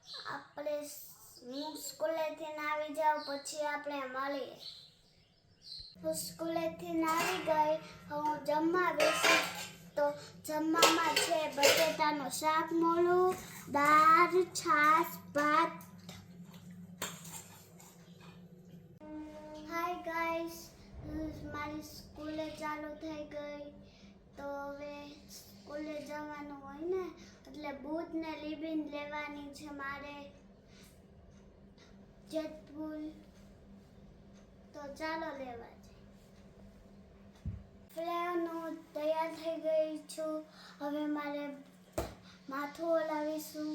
આપણે હું સ્કૂલેથી આવી જાઉં પછી આપણે મળીએ. હું સ્કૂલેથી આવી ગઈ, હું જમવા બેસી તો જમવામાં છે બટેટાનું શાક મોળું, દાળ, છાશ, ભાત. હાય ગાઈસ, મારી સ્કૂલે ચાલુ થઈ ગઈ તો હવે સ્કૂલે જવાનું હોય ને એટલે બુટ ને રિબીન લેવાની છે મારે જેતપુર, તો ચાલો લેવા જઈએ. હું તૈયાર થઈ ગઈ છું, હવે મારે માથું ઓલાવીશું.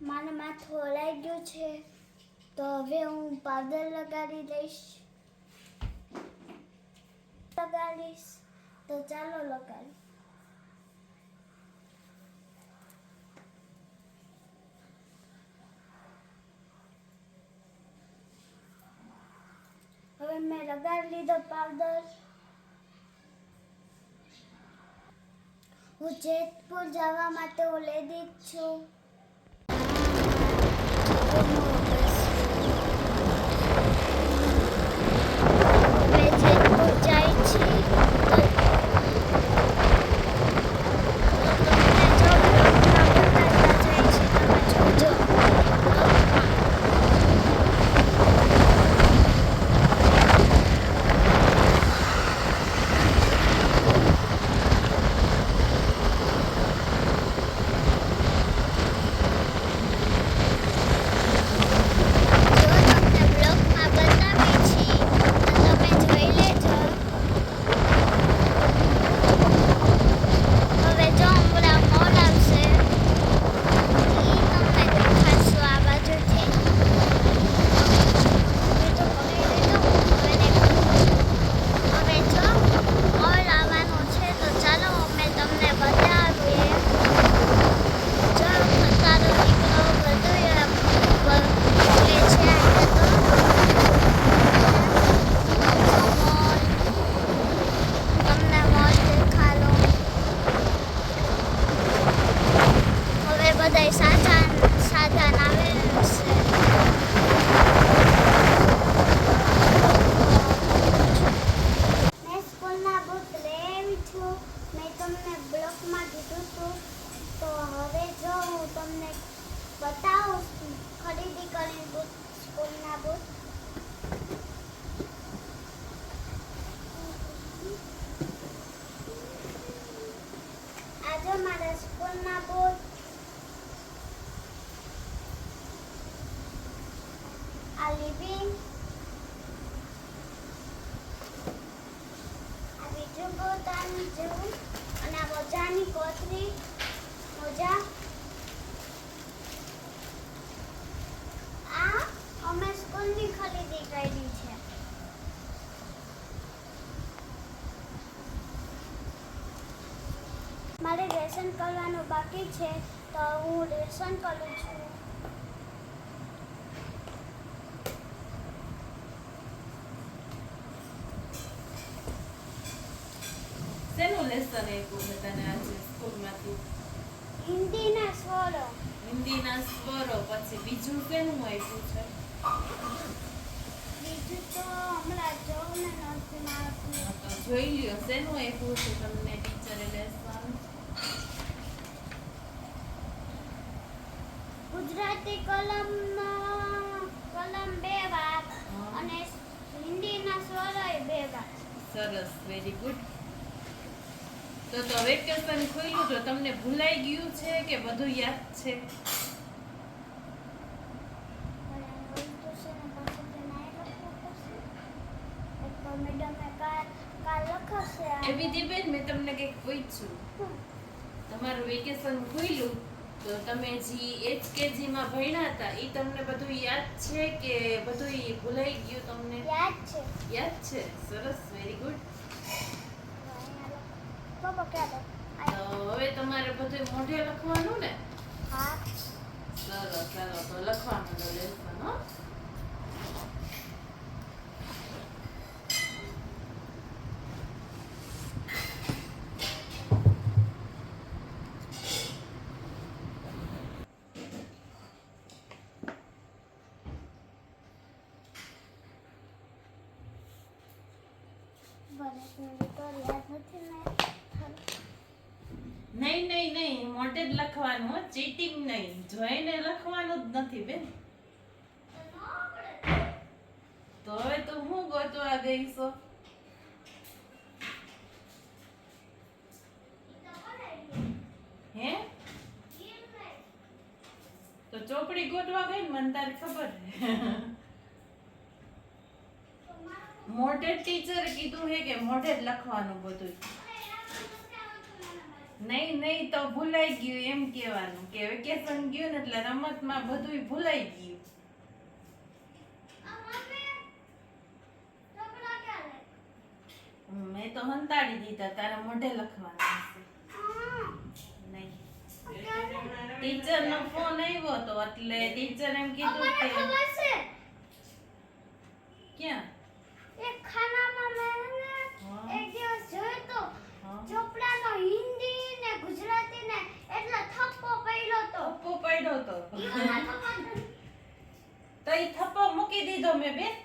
મારે માથું ઓલાઈ ગયું છે તો હવે હું પાવડર લગાડીશ. તો ચાલો લગાડી. હવે મેં લગાડી લીધો પાવડર. હું જેતપુર જવા માટે રેડી છું. બતાવો ખરીદી કરી બુટ, સ્કૂલના બુટ. આજે મારા સ્કૂલના બુટ. આ લિવિંગ, આ બીજું બુટ આની જેવું, અને આ મોજાની કોથળી, મોજા. અમે સ્કૂલની ખરીદી કરી છે. મારે લેસન કરવાનું બાકી છે તો હું લેસન કરું છું. શેનું લેસન આપ્યું છે તને આજે સ્કૂલમાંથી? હિન્દીના સ્વરો. હિન્દીના સ્વરો, પછી બીજું શેનું આપ્યું છે? બીજું તો હમણાં જોઉં ને નથી મારતું. તો જોઈ લ્યો શેનું આપ્યું છે તમને ટીચરે લેસન? ગુજરાતી કલમ 2 વાર અને હિન્દીના સ્વરો 2 વાર. સરસ, વેરી ગુડ. તો વેકેશન ખુલ્યું તો તમને ભૂલાઈ ગયું છે કે બધું યાદ છે? એવી દીબેન મેં તમને કંઈક પૂછ્યું. તમારું વેકેશન ખુલ્યું તો તમે જી HKG માં ભણ્યા હતા એ તમને બધું યાદ છે કે બધું ભૂલાઈ ગયું તમને? યાદ છે. યાદ છે, સરસ, વેરી ગુડ. તો હવે તમારે બધું મોઢે લખવાનું ને? હા. સરસ, ચાલો તો લખવા માંડો લેસન, હો. બને તો યાદ નથી ને નહીં નહીં નહીં, મોઢે જ લખવાનું, હો, ચીટિંગ નહીં. જોઈને લખવાનું જ નથી બેન. તો હવે તું હું ગોતવા ગઈ છો? હે? તો ચોપડી ગોતવા ગઈ ને, મને તારી ખબર છે. મોઢે ટીચરે કીધું હે કે મોઢે જ લખવાનું બધું. નહીં નહીં તો ભૂલાઈ ગયું એમ કહેવાનું કે વેકેશન ગયું ને એટલે રમતમાં બધુંય ભૂલાઈ ગયું. મેં તો હંતાડી દીધા, તારા મોઢે લખવાનું છે. નહીં, ટીચર નો ફોન આવ્યો તો એટલે ટીચર એમ કીધું કે ક્યાં એક ખાનામાં મેં એક દિવસ જોયો તો ચોપડાનો હિન્દી ને ગુજરાતી ને એટલો થપ્પો પડ્યો તો થપ્પો પડ્યો તો ઈઓના થપ્પા તો ઈ થપ્પો મૂકી દીધો મેં બેન.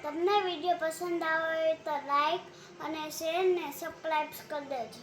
તમને વિડીયો પસંદ આવે તો લાઈક અને શેર ને સબસ્ક્રાઇબ કરી દેજો.